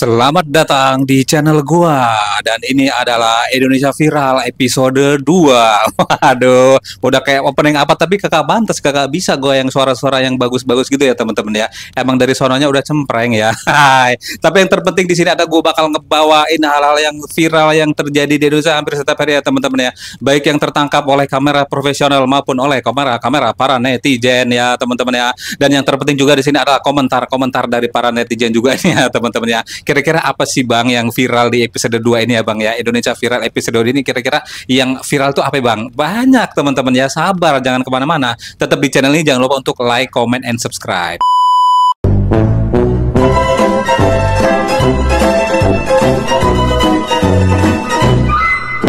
Selamat datang di channel gua dan ini adalah Indonesia Viral episode 2. Waduh, udah kayak opening apa tapi kakak bantes, kakak bisa gua yang suara-suara yang bagus-bagus gitu ya teman-teman ya. Emang dari sononya udah cempreng ya. Hai. Tapi yang terpenting di sini ada gua bakal ngebawain hal-hal yang viral yang terjadi di Indonesia hampir setiap hari ya teman-teman ya. Baik yang tertangkap oleh kamera profesional maupun oleh kamera para netizen ya teman-teman ya. Dan yang terpenting juga di sini adalah komentar-komentar dari para netizen juga nih ya teman-teman ya. Kira-kira apa sih Bang yang viral di episode 2 ini ya Bang ya? Indonesia Viral episode ini kira-kira yang viral tuh apa ya Bang? Banyak teman-teman ya, sabar jangan kemana-mana. Tetap di channel ini, jangan lupa untuk like, comment, and subscribe.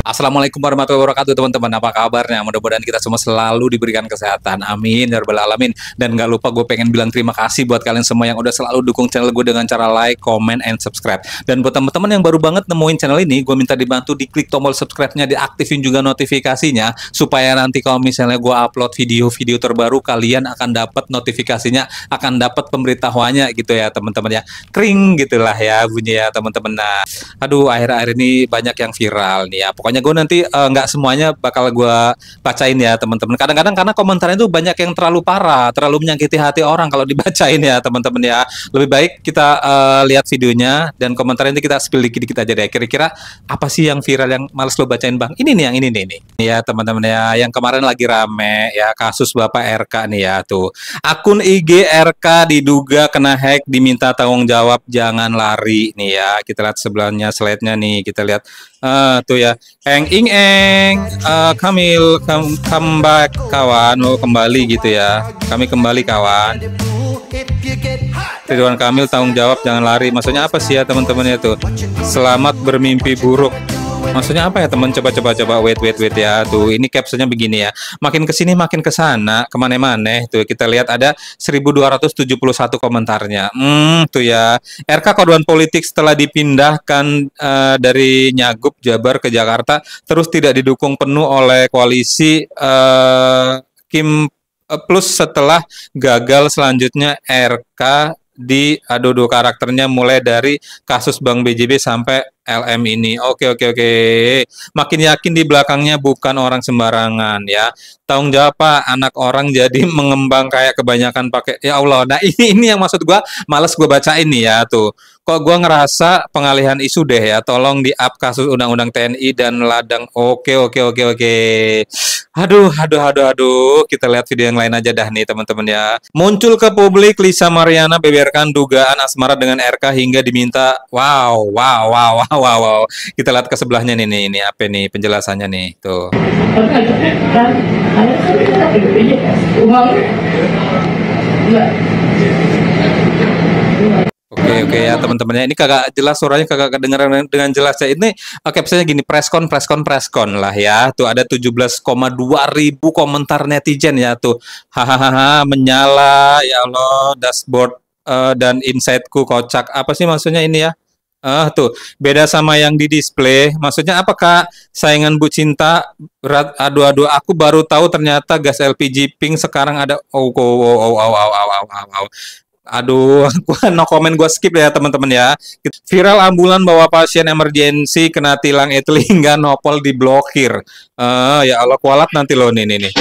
Assalamualaikum warahmatullahi wabarakatuh teman-teman, apa kabarnya? Mudah-mudahan kita semua selalu diberikan kesehatan, amin ya rabbal alamin. Dan gak lupa gue pengen bilang terima kasih buat kalian semua yang udah selalu dukung channel gue dengan cara like, comment, and subscribe. Dan buat teman-teman yang baru banget nemuin channel ini, gue minta dibantu diklik tombol subscribe-nya, diaktifin juga notifikasinya, supaya nanti kalau misalnya gue upload video-video terbaru, kalian akan dapat notifikasinya, akan dapat pemberitahuannya gitu ya teman-teman ya. Kring gitulah ya bunyi ya teman-teman. Nah, aduh akhir-akhir ini banyak yang viral nih ya. Pokoknya gue nanti nggak semuanya bakal gue bacain ya teman-teman. Kadang-kadang karena komentarnya itu banyak yang terlalu parah, terlalu menyakiti hati orang kalau dibacain ya teman-teman ya. Lebih baik kita lihat videonya dan komentarnya nanti kita spill dikit-dikit aja deh. Kira-kira apa sih yang viral yang males lo bacain Bang? Ini nih yang ini nih. Ya teman-teman ya, yang kemarin lagi rame ya kasus Bapak RK nih ya tuh. Akun IG RK diduga kena hack, diminta tanggung jawab, jangan lari nih ya. Kita lihat sebelahnya slide-nya nih, kita lihat tuh ya. Eng ing eng, Kamil come back kawan, mau kembali gitu ya. Kami kembali kawan. Ridwan Kamil tanggung jawab jangan lari. Maksudnya apa sih ya teman-teman itu? Selamat bermimpi buruk. Maksudnya apa ya teman? Coba wait ya tuh. Ini captionnya begini ya. Makin kesini makin kesana, kemana-mana tuh kita lihat ada 1271 komentarnya. Tuh ya. RK koduan politik setelah dipindahkan dari Nyagup Jabar ke Jakarta, terus tidak didukung penuh oleh koalisi Kim plus setelah gagal selanjutnya RK di aduh karakternya mulai dari kasus Bank BJB sampai LM ini. Oke. Makin yakin di belakangnya bukan orang sembarangan ya. Tanggung jawab Pak, anak orang jadi mengembang kayak kebanyakan pakai. Ya Allah. Nah, ini yang maksud gua males gua baca ini ya tuh. Kok gua ngerasa pengalihan isu deh ya. Tolong di-up kasus Undang-Undang TNI dan ladang. Oke. Aduh. Kita lihat video yang lain aja dah nih teman-teman ya. Muncul ke publik Lisa Mariana beberkan dugaan asmara dengan RK hingga diminta. Wow. Kita lihat ke sebelahnya nih, ini apa nih penjelasannya nih tuh. Oke ya teman-temannya, ini kagak jelas suaranya, kagak kedengaran dengan jelas ya. Ini captionnya gini, preskon lah ya. Tuh ada 17,2 ribu komentar netizen ya tuh. Hahaha menyala ya Allah, dashboard dan insightku kocak. Apa sih maksudnya ini ya? Tuh beda sama yang di display. Maksudnya apakah saingan Bu Cinta berat? Aduh aku baru tahu ternyata gas LPG pink sekarang ada. Aduh, no comment, gue skip ya teman-teman ya. Viral ambulan bawa pasien emergensi kena tilang etle hingga nopol diblokir. Ya Allah kualat nanti loh nih.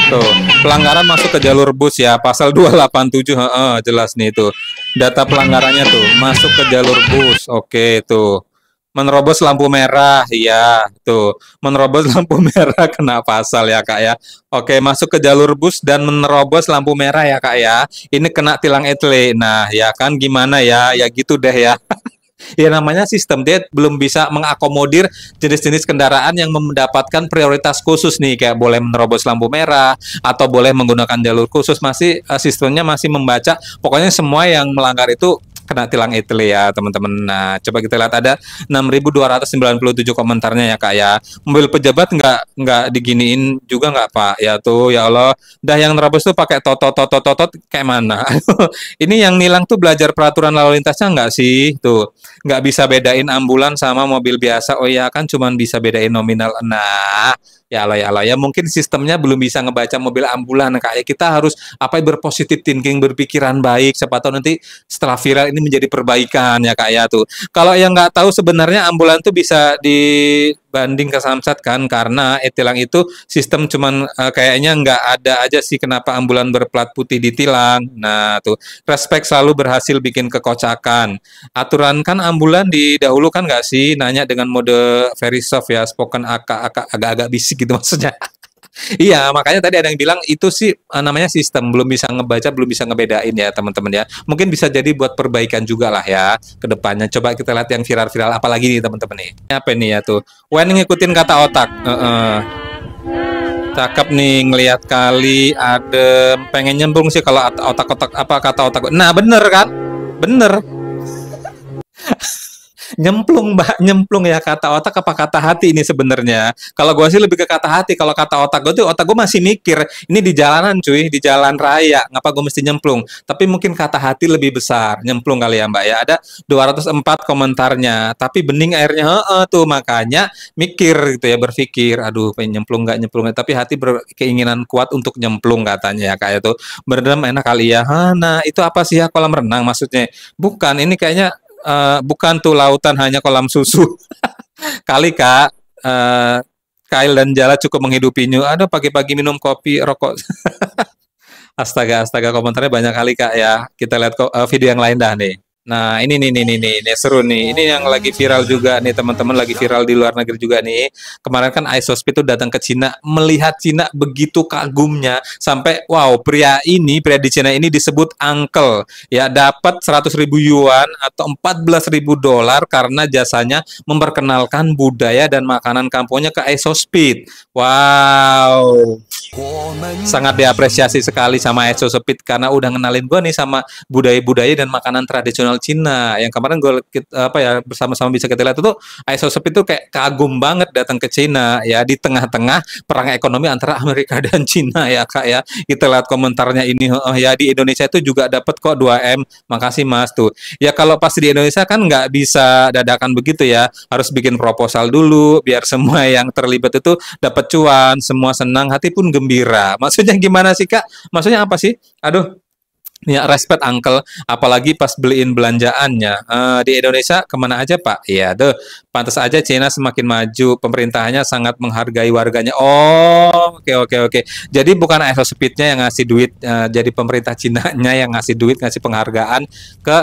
Tuh, pelanggaran masuk ke jalur bus ya, pasal 287, jelas nih tuh. Data pelanggarannya tuh, masuk ke jalur bus. Oke, tuh. Menerobos lampu merah, ya, tuh. Menerobos lampu merah kena pasal ya, Kak ya. Oke, masuk ke jalur bus dan menerobos lampu merah ya, Kak ya. Ini kena tilang etle. Nah, ya kan gimana ya? Ya gitu deh ya. Ya namanya sistem, dia belum bisa mengakomodir jenis-jenis kendaraan yang mendapatkan prioritas khusus nih, kayak boleh menerobos lampu merah atau boleh menggunakan jalur khusus. Masih sistemnya masih membaca, pokoknya semua yang melanggar itu kena tilang etle ya teman-teman. Nah coba kita lihat ada 6.297 komentarnya ya Kak ya. Mobil pejabat nggak diginiin juga nggak Pak ya tuh, ya Allah. Dah yang nerobos tuh pakai totot kayak mana? Ini yang nilang tuh belajar peraturan lalu lintasnya nggak sih tuh? Nggak bisa bedain ambulan sama mobil biasa. Oh ya kan cuman bisa bedain nominal. Nah Ya alay-alay ya, mungkin sistemnya belum bisa ngebaca mobil ambulan kayak kita harus apa ya, berpositif thinking, berpikiran baik, siapa tahu nanti setelah viral ini menjadi perbaikan ya Kak ya tuh. Kalau yang nggak tahu sebenarnya ambulan tuh bisa dibanding ke Samsat kan, karena e-tilang itu sistem cuman kayaknya nggak ada aja sih kenapa ambulan berplat putih ditilang. Nah tuh, respect selalu berhasil bikin kekocakan. Aturan kan ambulan didahulu kan nggak sih nanya dengan mode very soft ya, spoken agak-agak bisik gitu maksudnya. Iya, makanya tadi ada yang bilang itu sih namanya sistem, belum bisa ngebaca, belum bisa ngebedain ya teman-teman ya. Mungkin bisa jadi buat perbaikan juga lah ya ke depannya. Coba kita lihat yang viral-viral apalagi nih teman-teman nih. Apa nih ya tuh? Wen ngikutin kata otak. Cakep nih ngelihat kali adem. Pengen nyembung sih kalau otak-otak apa kata otak. Nah, bener kan? Bener. Nyemplung mbak, nyemplung ya, kata otak apa kata hati ini sebenarnya. Kalau gue sih lebih ke kata hati. Kalau kata otak gue tuh, otak gue masih mikir ini di jalanan cuy, di jalan raya, ngapa gue mesti nyemplung. Tapi mungkin kata hati lebih besar, nyemplung kali ya mbak ya. Ada 204 komentarnya, tapi bening airnya tuh, makanya mikir gitu ya, berpikir aduh pengen nyemplung nggak nyemplung, tapi hati berkeinginan kuat untuk nyemplung katanya ya, kayak tuh berendam enak kali ya. Nah itu apa sih ya, kolam renang maksudnya? Bukan, ini kayaknya bukan tuh lautan, hanya kolam susu. Kali Kak, Kyle dan Jala cukup menghidupinya. Aduh pagi-pagi minum kopi, rokok. Astaga, astaga, komentarnya banyak kali Kak ya. Kita lihat video yang lain dah nih. Nah ini nih seru nih. Ini yang lagi viral juga nih teman-teman, lagi viral di luar negeri juga nih. Kemarin kan iSospid tuh datang ke Cina, melihat Cina begitu kagumnya sampai wow, pria di Cina ini disebut uncle ya, dapat 100.000 yuan atau 14.000 dolar karena jasanya memperkenalkan budaya dan makanan kampungnya ke iSospid. Wow. Sangat diapresiasi sekali sama iSospid karena udah ngenalin gue nih sama budaya-budaya dan makanan tradisional Cina. Yang kemarin gue apa ya, bersama-sama bisa kita lihat itu iSospid itu kayak kagum banget datang ke Cina ya, di tengah-tengah perang ekonomi antara Amerika dan Cina ya Kak ya. Kita lihat komentarnya ini, ya di Indonesia itu juga dapat kok 2M. Makasih Mas tuh. Ya kalau pasti di Indonesia kan nggak bisa dadakan begitu ya, harus bikin proposal dulu biar semua yang terlibat itu dapat cuan, semua senang, hati pun gembira. Maksudnya gimana sih Kak? Maksudnya apa sih? Aduh, ya respect uncle, apalagi pas beliin belanjaannya. Di Indonesia kemana aja Pak? Iya tuh, pantas aja Cina semakin maju, pemerintahannya sangat menghargai warganya. Oh, oke. Jadi bukan iSospidnya yang ngasih duit, jadi pemerintah Cinanya yang ngasih duit, ngasih penghargaan ke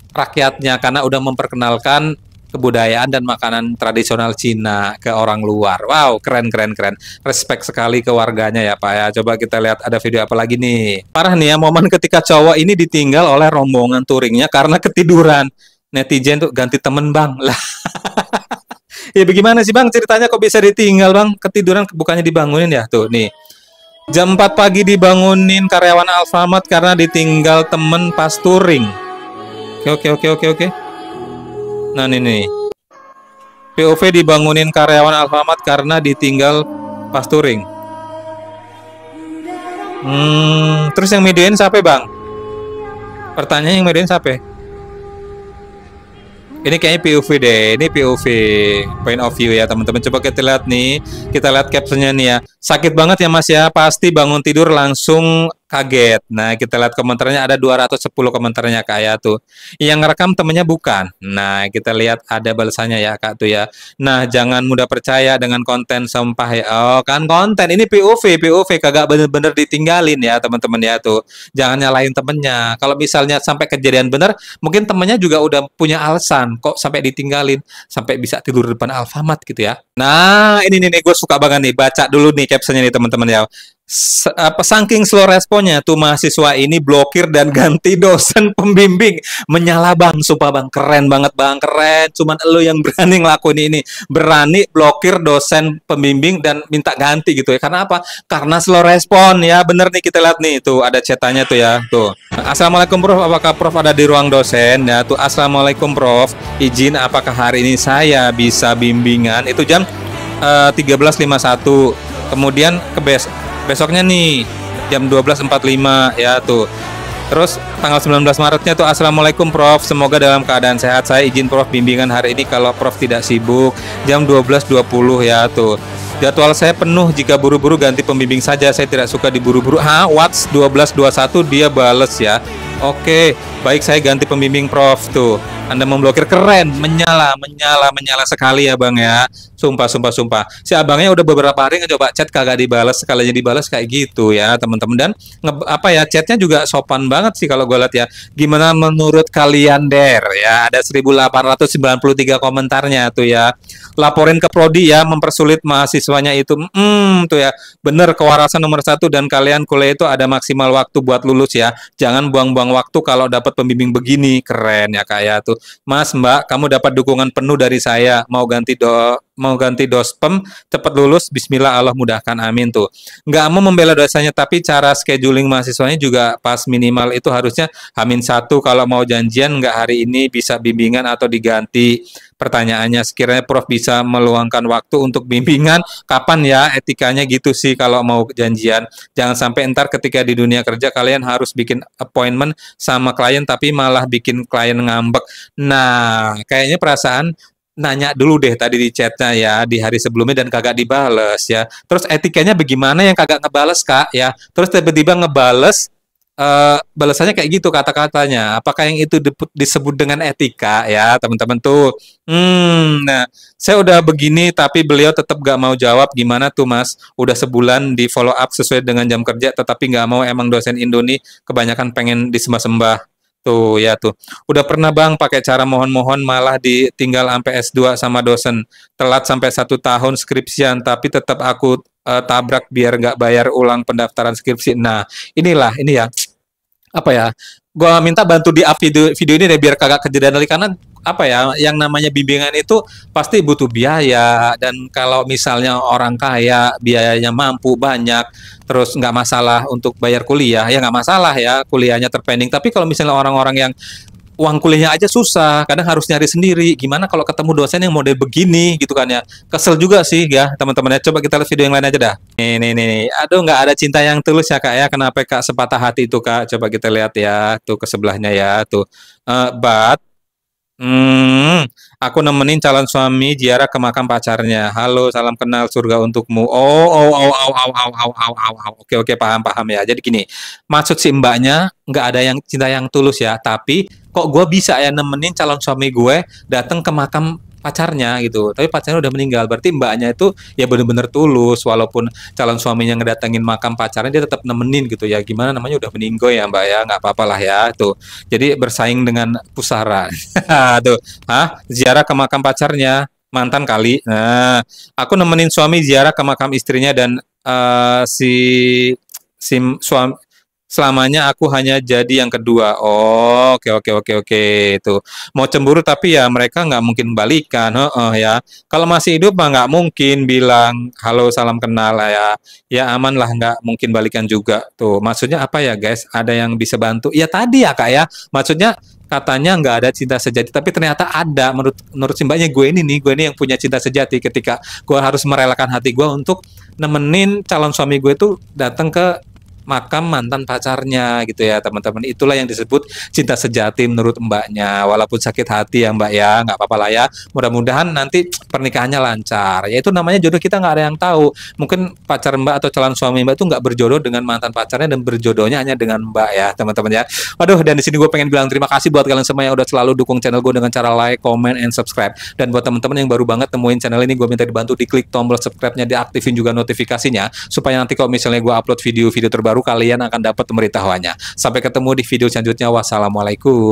rakyatnya karena udah memperkenalkan kebudayaan dan makanan tradisional Cina ke orang luar. Wow, keren. Respect sekali ke warganya ya Pak ya. Coba kita lihat ada video apa lagi nih. Parah nih ya, momen ketika cowok ini ditinggal oleh rombongan touringnya karena ketiduran. Netizen tuh ganti temen bang. Lah. Ya bagaimana sih bang ceritanya kok bisa ditinggal bang? Ketiduran bukannya dibangunin ya? Tuh nih. Jam 4 pagi dibangunin karyawan Alfamart karena ditinggal temen pas touring. Oke. Nah ini POV dibangunin karyawan Alfamart karena ditinggal pas touring. Terus yang mediain siapa bang? Pertanyaan yang mediain siapa? Ini kayaknya POV deh, ini POV, point of view ya teman-teman. Coba kita lihat nih, kita lihat captionnya nih ya. Sakit banget ya Mas ya, pasti bangun tidur langsung kaget. Nah kita lihat komentarnya, ada 210 komentarnya Kak ya tuh. Yang ngerekam temennya bukan. Nah kita lihat ada balasannya ya Kak tuh ya. Nah jangan mudah percaya dengan konten sampah ya. Oh kan konten, ini POV kagak bener-bener ditinggalin ya teman-teman ya tuh. Jangan nyalain temennya. Kalau misalnya sampai kejadian bener, mungkin temennya juga udah punya alasan kok sampai ditinggalin, sampai bisa tidur depan Alfamart gitu ya. Nah ini nih gue suka banget nih, baca dulu nih captionnya nih teman-teman ya. Saking slow responnya tuh mahasiswa ini blokir dan ganti dosen pembimbing. Menyala bang, sumpah bang, keren banget bang, keren. Cuman lo yang berani ngelakuin ini, berani blokir dosen pembimbing dan minta ganti gitu ya. Karena apa? Karena slow respon ya. Bener nih, kita lihat nih tuh ada chatanya tuh ya tuh. Assalamualaikum Prof, apakah Prof ada di ruang dosen ya tuh? Assalamualaikum Prof, izin apakah hari ini saya bisa bimbingan? Itu jam 13.51. Kemudian besoknya nih jam 12.45 ya tuh. Terus tanggal 19 Maretnya tuh, Assalamualaikum Prof, semoga dalam keadaan sehat. Saya izin Prof bimbingan hari ini kalau Prof tidak sibuk, jam 12.20 ya tuh. Jadwal saya penuh, jika buru-buru ganti pembimbing saja, saya tidak suka diburu-buru. What's 1221 dia bales ya. Oke, baik, saya ganti pembimbing Prof tuh. Anda memblokir, keren, menyala sekali ya Bang ya. Sumpah. Si abangnya udah beberapa hari ngecoba chat kagak dibales, sekalinya dibales kayak gitu ya teman-teman. Dan chatnya juga sopan banget sih kalau gue lihat ya. Gimana menurut kalian Der ya? Ada 1893 komentarnya tuh ya. Laporin ke prodi ya, mempersulit mahasiswanya itu. Tuh ya. Bener, kewarasan nomor 1, dan kalian kuliah itu ada maksimal waktu buat lulus ya. Jangan buang-buang waktu kalau dapat pembimbing begini. Keren ya kayak tuh. Mas, Mbak, kamu dapat dukungan penuh dari saya. Mau ganti dospem, cepat lulus, bismillah, Allah mudahkan, amin tuh. Nggak mau membela dosanya, tapi cara scheduling mahasiswanya juga pas, minimal itu harusnya H-1 kalau mau janjian, nggak hari ini, bisa bimbingan atau diganti. Pertanyaannya, sekiranya Prof bisa meluangkan waktu untuk bimbingan, kapan ya etikanya gitu sih kalau mau janjian. Jangan sampai ntar ketika di dunia kerja kalian harus bikin appointment sama klien tapi malah bikin klien ngambek. Nah, kayaknya perasaan nanya dulu deh tadi di chatnya ya, di hari sebelumnya, dan kagak dibales ya. Terus etikanya bagaimana yang kagak ngebales Kak ya? Terus tiba-tiba ngebales, balasannya kayak gitu kata-katanya. Apakah yang itu disebut dengan etika ya teman-teman tuh? Nah, saya udah begini tapi beliau tetap gak mau jawab, gimana tuh Mas? Udah sebulan di follow up sesuai dengan jam kerja tetapi gak mau, emang dosen Indoni kebanyakan pengen disembah-sembah. Tuh ya tuh. Udah pernah Bang pakai cara mohon-mohon malah ditinggal sampai S2 sama dosen. Telat sampai 1 tahun skripsian tapi tetap aku tabrak biar nggak bayar ulang pendaftaran skripsi. Nah, ini ya. Apa ya? Gua minta bantu di up video ini deh biar kagak kejadian lagi, karena apa ya, yang namanya bimbingan itu pasti butuh biaya, dan kalau misalnya orang kaya biayanya mampu banyak, terus nggak masalah untuk bayar kuliah ya, nggak masalah ya kuliahnya terpending. Tapi kalau misalnya orang-orang yang uang kuliahnya aja susah, kadang harus nyari sendiri. Gimana kalau ketemu dosen yang model begini gitu kan ya? Kesel juga sih ya teman-teman ya. Coba kita lihat video yang lain aja dah. Nih. Aduh, nggak ada cinta yang tulus ya Kak ya. Kenapa Kak sepatah hati itu Kak? Coba kita lihat ya. Tuh ke sebelahnya ya. Tuh. But aku nemenin calon suami ziarah ke makam pacarnya. Halo, salam kenal, surga untukmu. Oke, paham ya. Jadi gini, maksud si mbaknya nggak ada yang cinta yang tulus ya, tapi kok gue bisa ya nemenin calon suami gue datang ke makam pacarnya gitu, tapi pacarnya udah meninggal, berarti mbaknya itu ya bener-bener tulus, walaupun calon suaminya ngedatengin makam pacarnya dia tetap nemenin gitu ya. Gimana namanya, udah meninggal ya mbak ya, nggak apa-apa lah ya tuh. Jadi bersaing dengan pusara. Tuh, ziarah ke makam pacarnya, mantan kali. Nah, aku nemenin suami ziarah ke makam istrinya, dan si suami selamanya aku hanya jadi yang kedua. Oke. Itu mau cemburu tapi ya mereka nggak mungkin balikan. Ya. Kalau masih hidup mah nggak mungkin bilang halo salam kenal lah ya. Ya aman lah, nggak mungkin balikan juga. Tuh maksudnya apa ya guys? Ada yang bisa bantu? Ya tadi ya Kak ya. Maksudnya katanya nggak ada cinta sejati, tapi ternyata ada. Menurut si mbaknya, gue ini yang punya cinta sejati, ketika gue harus merelakan hati gue untuk nemenin calon suami gue tuh datang ke makam mantan pacarnya gitu ya teman-teman. Itulah yang disebut cinta sejati menurut mbaknya, walaupun sakit hati ya mbak ya, nggak apa-apa lah ya. Mudah-mudahan nanti pernikahannya lancar ya. Itu namanya jodoh, kita nggak ada yang tahu. Mungkin pacar mbak atau calon suami mbak itu nggak berjodoh dengan mantan pacarnya, dan berjodohnya hanya dengan mbak ya teman-teman ya. Waduh, dan di sini gue pengen bilang terima kasih buat kalian semua yang udah selalu dukung channel gue dengan cara like, comment, and subscribe. Dan buat teman-teman yang baru banget temuin channel ini, gue minta dibantu diklik tombol subscribe-nya, diaktifin juga notifikasinya, supaya nanti kalau misalnya gue upload video-video terbaru kalian akan dapat pemberitahuannya. Sampai ketemu di video selanjutnya. Wassalamualaikum.